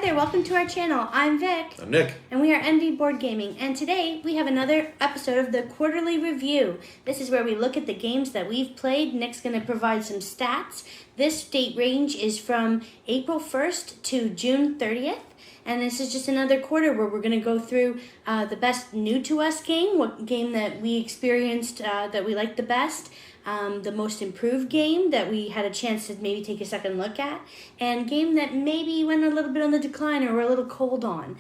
there, welcome to our channel. I'm Vic. I'm Nick. And we are Envy Board Gaming. And today we have another episode of the Quarterly Review. This is where we look at the games that we've played. Nick's going to provide some stats. This date range is from April 1st to June 30th. And this is just another quarter where we're going to go through the best new to us game, what game that we experienced that we liked the best, the most improved game that we had a chance to maybe take a second look at, and game that maybe went a little bit on the decline or we're a little cold on.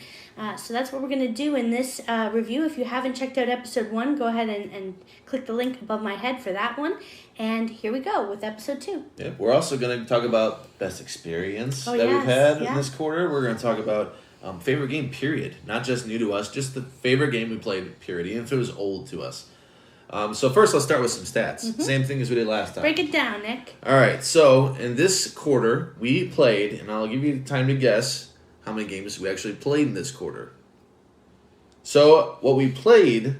So that's what we're going to do in this review. If you haven't checked out episode 1, go ahead and click the link above my head for that one. And here we go with episode 2. Yep. We're also going to talk about best experience that we've had in this quarter. We're going to talk about favorite game, period. Not just new to us, just the favorite game we played, period. Even if it was old to us. So first, let's start with some stats. Mm-hmm. Same thing as we did last time. Break it down, Nick. All right. So in this quarter, we played, and I'll give you time to guess how many games we actually played in this quarter. So what we played,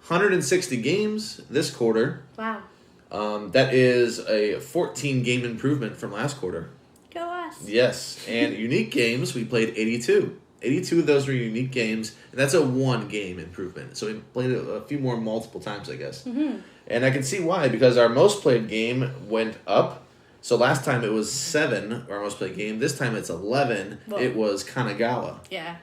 160 games this quarter. Wow. That is a 14-game improvement from last quarter. Go us. Yes. And unique games, we played 82. 82 of those were unique games, and that's a 1-game improvement. So we played it a few more multiple times, I guess. Mm-hmm. And I can see why, because our most played game went up. So last time it was 7, our most played game. This time it's 11. Whoa. It was Kanagawa. Yeah.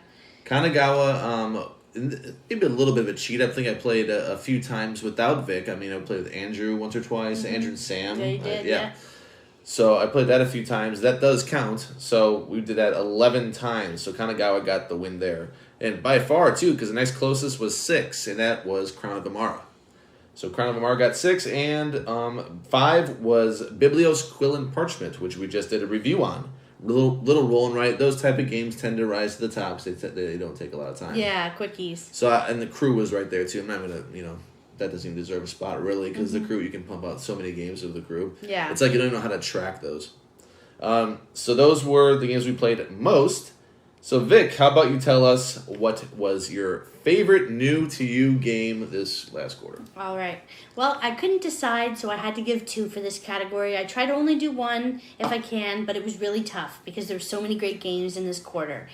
Kanagawa, maybe a little bit of a cheat. I think I played a few times without Vic. I mean, I played with Andrew once or twice, Andrew and Sam. Yeah, you did, yeah. So I played that a few times. That does count. So we did that 11 times. So Kanagawa got the win there. And by far, too, because the next closest was 6, and that was Crown of Amara. So Crown of Amara got 6, and 5 was Biblios Quill and Parchment, which we just did a review on. Little roll and write. Those type of games tend to rise to the top. So they don't take a lot of time. Yeah, quickies. So and the crew was right there, too. I'm not going to, that doesn't even deserve a spot, really, because the crew, you can pump out so many games of the crew. Yeah. It's like you don't even know how to track those. So those were the games we played most. So, Vic, how about you tell us what was your favorite new-to-you game this last quarter? All right. Well, I couldn't decide, so I had to give 2 for this category. I try to only do 1 if I can, but it was really tough because there's so many great games in this quarter.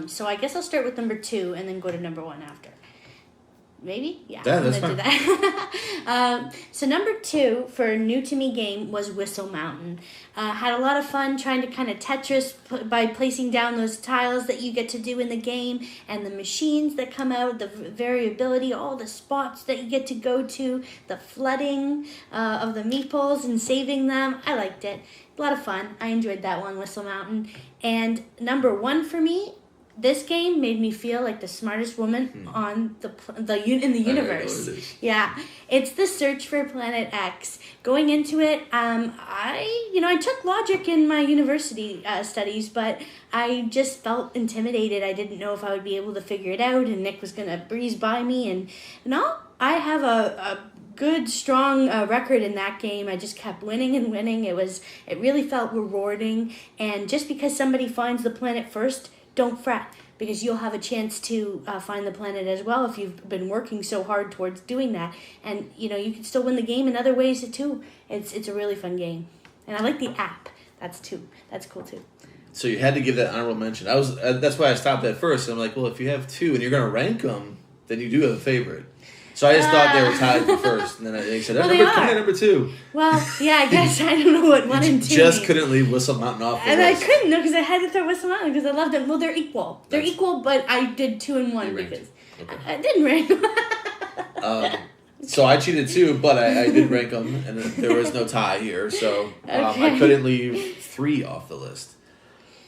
So I guess I'll start with number 2 and then go to number 1 after. Maybe? Yeah, I'm that's going to do that. So number 2 for a new-to-me game was Whistle Mountain. Had a lot of fun trying to kind of Tetris by placing down those tiles that you get to do in the game and the machines that come out, the variability, all the spots that you get to go to, the flooding of the meeples and saving them. I liked it. A lot of fun. I enjoyed that one, Whistle Mountain. And number 1 for me, this game made me feel like the smartest woman on in the universe. Yeah, it's The Search for Planet X. Going into it, I took logic in my university studies, but I just felt intimidated. I didn't know if I would be able to figure it out, and Nick was gonna breeze by me. And no, I have a good, strong record in that game. I just kept winning and winning. It really felt rewarding. And just because somebody finds the planet first, don't fret, because you'll have a chance to find the planet as well if you've been working so hard towards doing that. And, you can still win the game in other ways, too. It's a really fun game. And I like the app. That's cool, too. So you had to give that honorable mention. That's why I stopped at first. I'm like, well, if you have 2 and you're going to rank them, then you do have a favorite. So I just thought they were tied for first, and then they said, number 2. Well, yeah, I guess I don't know what 1 and 2 just mean. Couldn't leave Whistle Mountain off the and list. I couldn't, no, because I had to throw Whistle Mountain because I loved them. Well, they're equal. They're equal, but I did 2 and 1 because I didn't rank. So I cheated too, but I did rank them, and there was no tie here, so I couldn't leave 3 off the list.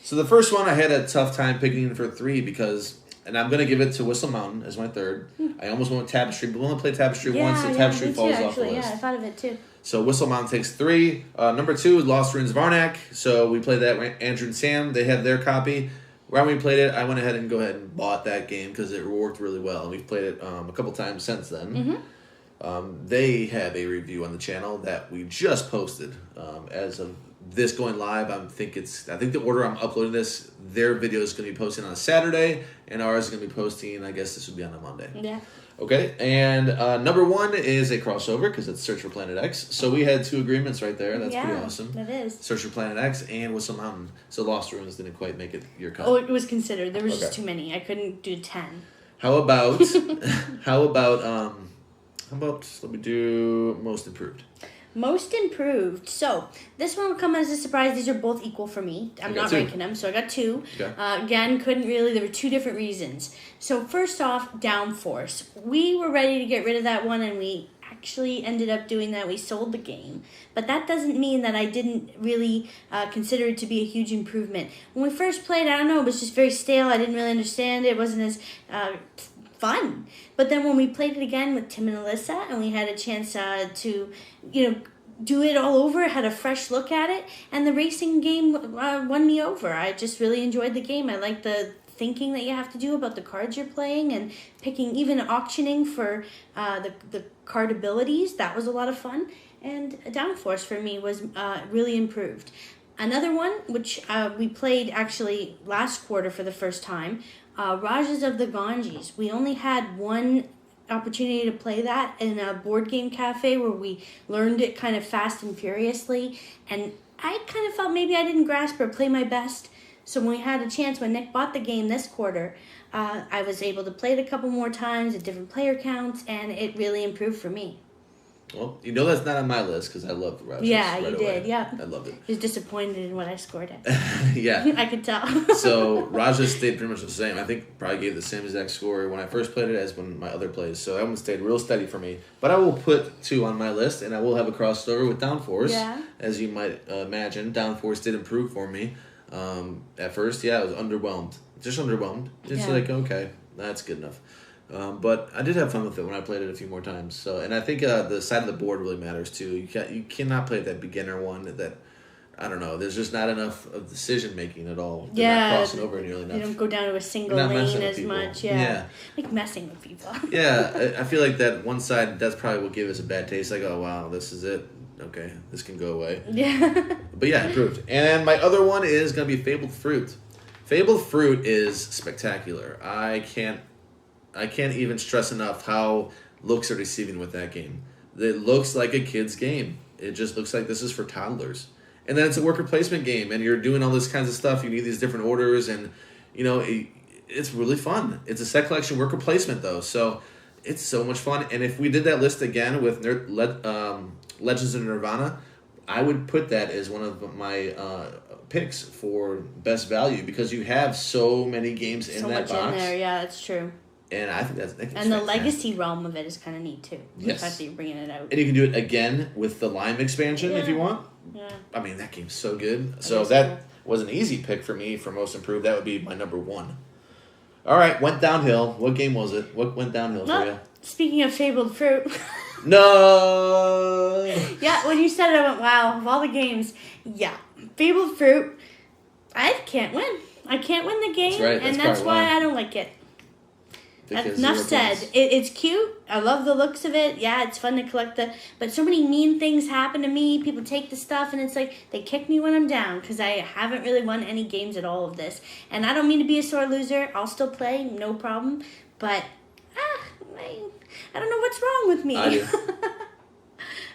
So the first one I had a tough time picking for 3 because... And I'm going to give it to Whistle Mountain as my third. I almost went with Tapestry, but we only played Tapestry once, so Tapestry falls off the list. Yeah, I thought of it too. So Whistle Mountain takes 3. Number 2, Lost Ruins of Arnak. So we played that with Andrew and Sam. They had their copy. Right when we played it, I went ahead and bought that game because it worked really well. And we've played it a couple times since then. Mm-hmm. They have a review on the channel that we just posted as of this going live, I think the order I'm uploading this, their video is going to be posting on a Saturday, and ours is going to be posting, I guess this would be on a Monday. Yeah. Okay, and number 1 is a crossover because it's Search for Planet X. So we had 2 agreements right there. That's pretty awesome. That is. Search for Planet X and Whistle Mountain. So Lost Ruins didn't quite make it your cut. Oh, it was considered. There was just too many. I couldn't do 10. How about let me do Most Improved. Most Improved. So, this one will come as a surprise. These are both equal for me. I'm not ranking them, so I got 2. Okay. Again, couldn't really. There were 2 different reasons. So, first off, Downforce. We were ready to get rid of that one, and we actually ended up doing that. We sold the game. But that doesn't mean that I didn't really consider it to be a huge improvement. When we first played, I don't know, it was just very stale. I didn't really understand it. It wasn't as fun. But then when we played it again with Tim and Alyssa, and we had a chance to, do it all over, had a fresh look at it, and the racing game won me over. I just really enjoyed the game. I like the thinking that you have to do about the cards you're playing, and picking, even auctioning for the card abilities. That was a lot of fun. And Downforce for me was really improved. Another one, which we played actually last quarter for the first time, Rajas of the Ganges. We only had one opportunity to play that in a board game cafe where we learned it kind of fast and furiously, and I kind of felt maybe I didn't grasp or play my best. So when we had a chance, when Nick bought the game this quarter, I was able to play it a couple more times at different player counts, and it really improved for me. Well, that's not on my list because I loved Rajas. Yeah, you did. Yeah, I loved it. I was disappointed in what I scored it. Yeah, I could tell. So Rajas stayed pretty much the same. I think probably gave the same exact score when I first played it as when my other plays. So that one stayed real steady for me. But I will put 2 on my list, and I will have a crossover with Downforce. Yeah. As you might imagine, Downforce did improve for me. At first, I was underwhelmed. Just underwhelmed. Just okay, that's good enough. But I did have fun with it when I played it a few more times. So, and I think the side of the board really matters too. You cannot play that beginner one that I don't know. There's just not enough of decision making at all. They're not crossing over nearly enough. You don't go down to a single lane as people. much. Yeah. Like messing with people. Yeah, I feel like that one side, that's probably what gave us a bad taste. Like, oh wow, this is it. Okay, this can go away. Yeah. But yeah, improved. And my other one is gonna be Fabled Fruit. Fabled Fruit is spectacular. I can't even stress enough how looks are deceiving with that game. It looks like a kid's game. It just looks like this is for toddlers. And then it's a worker placement game, and you're doing all this kinds of stuff. You need these different orders, and it's really fun. It's a set collection worker placement though, so it's so much fun. And if we did that list again with Legends of Nirvana, I would put that as one of my picks for best value because you have so many games in that box. So much in there, yeah, that's true. And I think that's and the legacy realm of it is kind of neat too. Yes. The fact that you're bringing it out. And you can do it again with the Lime expansion if you want. Yeah. I mean, that game's so good. So that was an easy pick for me for most improved. That would be my number 1. All right, went downhill. What game was it? What went downhill for you? Speaking of Fabled Fruit. No. Yeah, when you said it, I went, wow, of all the games, yeah. Fabled Fruit, I can't win. I can't win the game, that's right. and that's why I don't like it. Because enough said. It's cute. I love the looks of it. Yeah, it's fun to collect but so many mean things happen to me. People take the stuff, and it's like they kick me when I'm down because I haven't really won any games at all of this. And I don't mean to be a sore loser. I'll still play, no problem. But I don't know what's wrong with me. I do.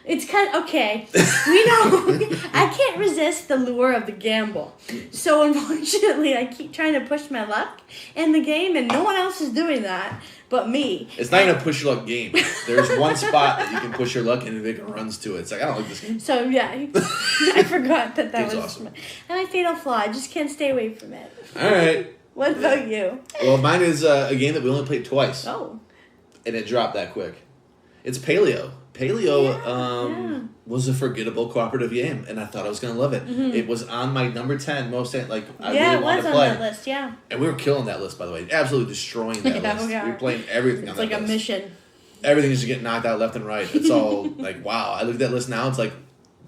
It's kind of, okay, we know, I can't resist the lure of the gamble. So unfortunately, I keep trying to push my luck in the game, and no one else is doing that but me. It's not even a push your luck game. There's one spot that you can push your luck and Vic runs to it. It's like, I don't like this game. So yeah, I forgot that was awesome. And my fatal flaw. I just can't stay away from it. All right. What about you? Well, mine is a game that we only played twice. Oh. And it dropped that quick. It's Paleo. Paleo was a forgettable cooperative game, and I thought I was going to love it. Mm-hmm. It was on my number 10 most, I really wanted to play. Yeah, it was on that list, yeah. And we were killing that list, by the way. Absolutely destroying that list. We were playing everything on that list. It's like a mission. Everything is just getting knocked out left and right. It's all like, wow. I look at that list now, it's like,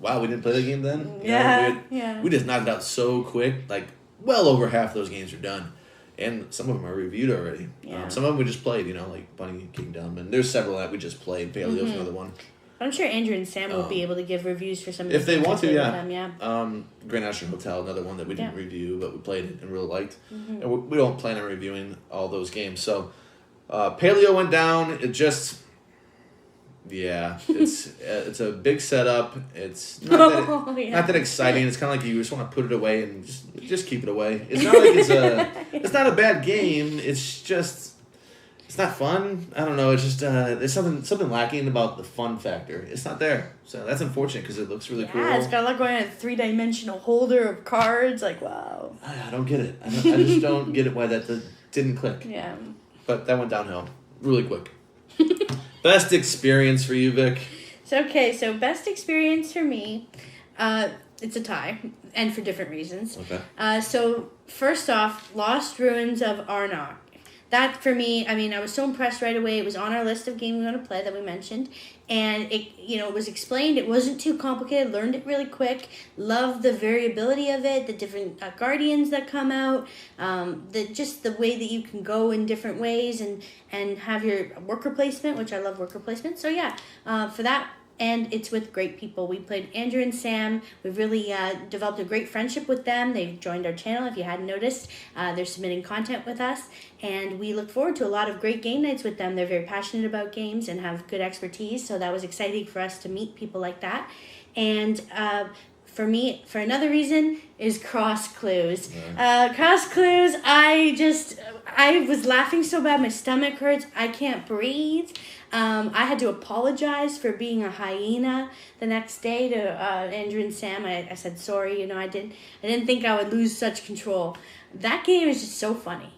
wow, we didn't play the game then? Yeah, we just knocked it out so quick. Like, well over half of those games are done. And some of them are reviewed already. Yeah. Some of them we just played, like Bunny Kingdom. And there's several that we just played. Paleo's another one. But I'm sure Andrew and Sam will be able to give reviews for some of if they want to, with yeah. them, yeah. Grand National Hotel, another one that we didn't review, but we played it and really liked. Mm-hmm. And we don't plan on reviewing all those games. So, Paleo went down. It just, it's a big setup. It's not that exciting. It's kind of like you just want to put it away and just keep it away. It's not like it's not a bad game. It's just. It's not fun. I don't know. It's just there's something lacking about the fun factor. It's not there, so that's unfortunate because it looks really cool. Yeah, it's got a lot going on. A 3-dimensional holder of cards. Like, wow. I don't get it. I just don't get it why that didn't click. Yeah. But that went downhill really quick. Best experience for you, Vic? So best experience for me, it's a tie, and for different reasons. Okay. So first off, Lost Ruins of Arnak. That, for me, I mean, I was so impressed right away. It was on our list of games we want to play that we mentioned. And it was explained. It wasn't too complicated. Learned it really quick. Loved the variability of it, the different guardians that come out, the way that you can go in different ways and have your worker placement, which I love worker placement. So, yeah, for that. And it's with great people. We played Andrew and Sam. We've really developed a great friendship with them. They've joined our channel, if you hadn't noticed. They're submitting content with us. And we look forward to a lot of great game nights with them. They're very passionate about games and have good expertise. So that was exciting for us to meet people like that. And for me, for another reason, is Cross Clues. Cross Clues, I was laughing so bad my stomach hurts. I can't breathe. I had to apologize for being a hyena the next day to Andrew and Sam. I said sorry. I didn't think I would lose such control. That game is just so funny.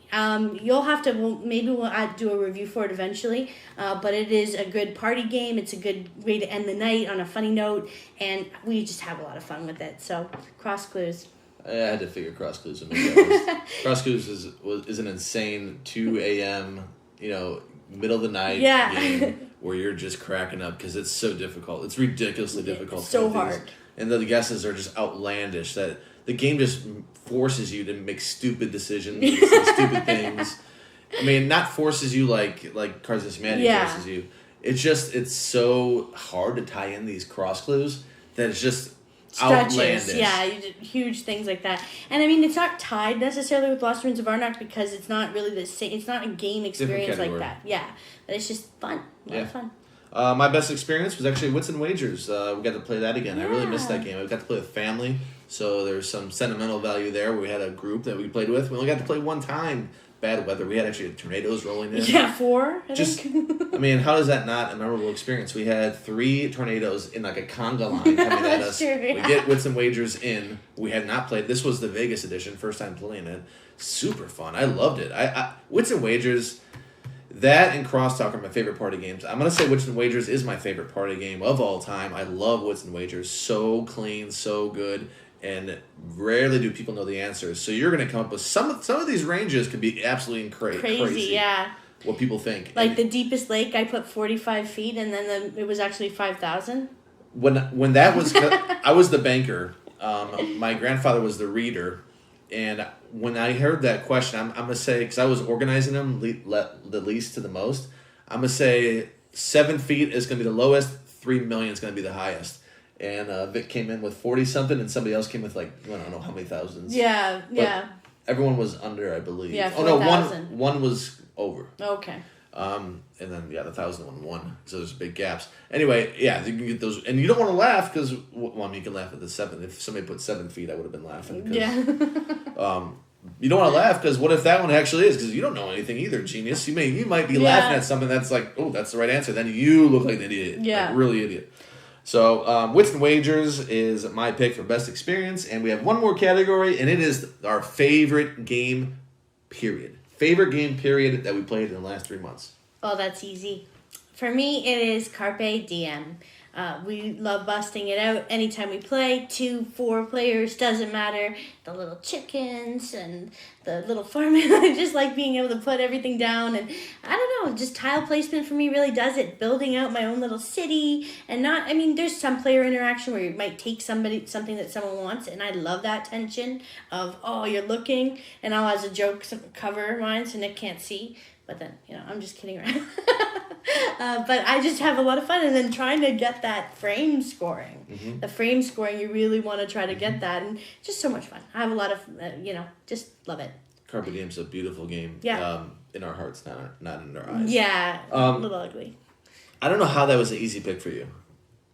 You'll have to maybe we'll do a review for it eventually. But it is a good party game. It's a good way to end the night on a funny note, and we just have a lot of fun with it. So Cross Clues. I had to figure Cross Clues out. Cross Clues is an insane 2 a.m. Middle of the night game where you're just cracking up because it's so difficult. It's ridiculously difficult. It's so hard. And the guesses are just outlandish. That the game just forces you to make stupid decisions and say stupid things. I mean, not forces you like Cards Against Humanity forces you. It's so hard to tie in these cross clues that it's just outlandish. Yeah, you did huge things like that. And I mean, it's not tied necessarily with Lost Ruins of Arnak because it's not really the same. It's not a game experience like that. Yeah, but it's just fun. A lot of fun. My best experience was actually Wits and Wagers. We got to play that again. I really missed that game. I got to play with family, so there's some sentimental value there. We had a group that we played with. We only got to play one time. Bad weather. We had actually tornadoes rolling in. Yeah, 4. I think. I mean, how is that not a memorable experience? We had 3 tornadoes in like a conga line coming at us. True, yeah. We get Wits and Wagers in. We had not played. This was the Vegas edition. First time playing it. Super fun. I loved it. Wits and Wagers. That and Crosstalk are my favorite party games. I'm going to say Wits and Wagers is my favorite party game of all time. I love Wits and Wagers. So clean, so good, and rarely do people know the answers. So you're going to come up with some of these ranges could be absolutely crazy. Yeah. What people think. Like the deepest lake, I put 45 feet, and then it was actually 5,000. When that was, I was the banker. My grandfather was the reader. And when I heard that question, I'm going to say, because I was organizing them the least to the most, I'm going to say 7 feet is going to be the lowest, 3 million is going to be the highest. And Vic came in with 40-something, and somebody else came with I don't know how many thousands. Yeah, but everyone was under, I believe. Yeah, 4,000. One was over. Okay. And then, the 1,000 one won. So there's big gaps. Anyway, you can get those. And you don't want to laugh because, you can laugh at the 7. If somebody put 7 feet, I would have been laughing. Yeah. You don't want to laugh because what if that one actually is? Because you don't know anything either, genius. You might be laughing at something that's like, oh, that's the right answer. Then you look like an idiot. Yeah. Like, really idiot. So, Wits and Wagers is my pick for best experience. And we have one more category, and it is our favorite game, period. Favorite game, period, that we played in the last 3 months. Oh, that's easy. For me, it is Carpe Diem. We love busting it out anytime we play. 2, 4 players, doesn't matter. The little chickens and the little farming. I just like being able to put everything down. And I don't know, just tile placement for me really does it. Building out my own little city. And there's some player interaction where you might take something that someone wants. And I love that tension of, oh, you're looking. And I'll, as a joke, cover mine so Nick can't see. But then, I'm just kidding around. But I just have a lot of fun. And then trying to get that frame scoring. Mm-hmm. The frame scoring, you really want to try to get that. And just so much fun. I have a lot of, just love it. Carpe Diem's a beautiful game. Yeah. In our hearts, not in our eyes. Yeah, a little ugly. I don't know how that was an easy pick for you.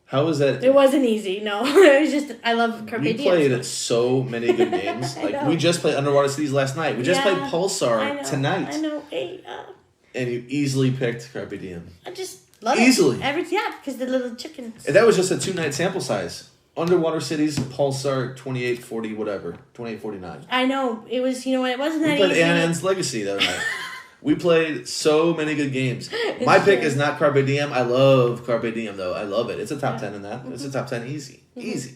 How was that? It wasn't easy, no. It was just, I love Carpe Diem. We played so many good games. I know. We just played Underwater Cities last night. We just played I Pulsar know, tonight. I know. Hey, And you easily picked Carpe Diem. I just love Easily. it. Because the little chickens. And that was just a 2-night sample size. Underwater Cities, Pulsar, 2840, whatever. 2849. I know. It was, it wasn't We that played easy. Ann's Legacy the other night. We played so many good games. My pick is not Carpe Diem. I love Carpe Diem, though. I love it. It's a top 10 in that. It's a top 10 easy. Easy.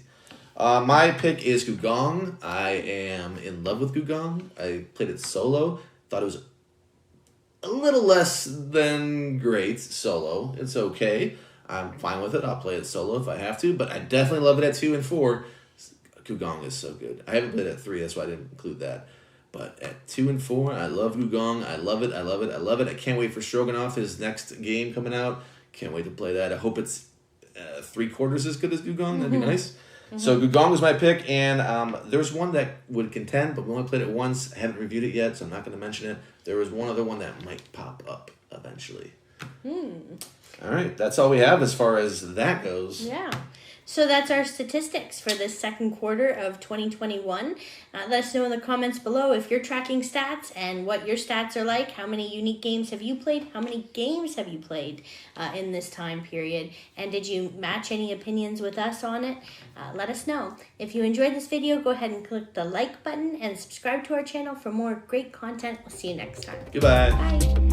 My pick is Gugong. I am in love with Gugong. I played it solo. Thought it was a little less than great solo. It's okay. I'm fine with it. I'll play it solo if I have to. But I definitely love it at 2 and 4. Gugong is so good. I haven't played it at 3. That's why I didn't include that. But at 2 and 4, I love Gugong. I love it. I love it. I love it. I can't wait for Stroganoff, his next game coming out. Can't wait to play that. I hope it's 3/4 as good as Gugong. That'd be nice. So Gugong was my pick, and there's one that would contend, but we only played it once. I haven't reviewed it yet, so I'm not going to mention it. There was one other one that might pop up eventually. All right, that's all we have as far as that goes. Yeah. So that's our statistics for this second quarter of 2021. Let us know in the comments below if you're tracking stats and what your stats are like. How many unique games have you played? How many games have you played in this time period? And did you match any opinions with us on it? Let us know. If you enjoyed this video, go ahead and click the like button and subscribe to our channel for more great content. We'll see you next time. Goodbye. Bye.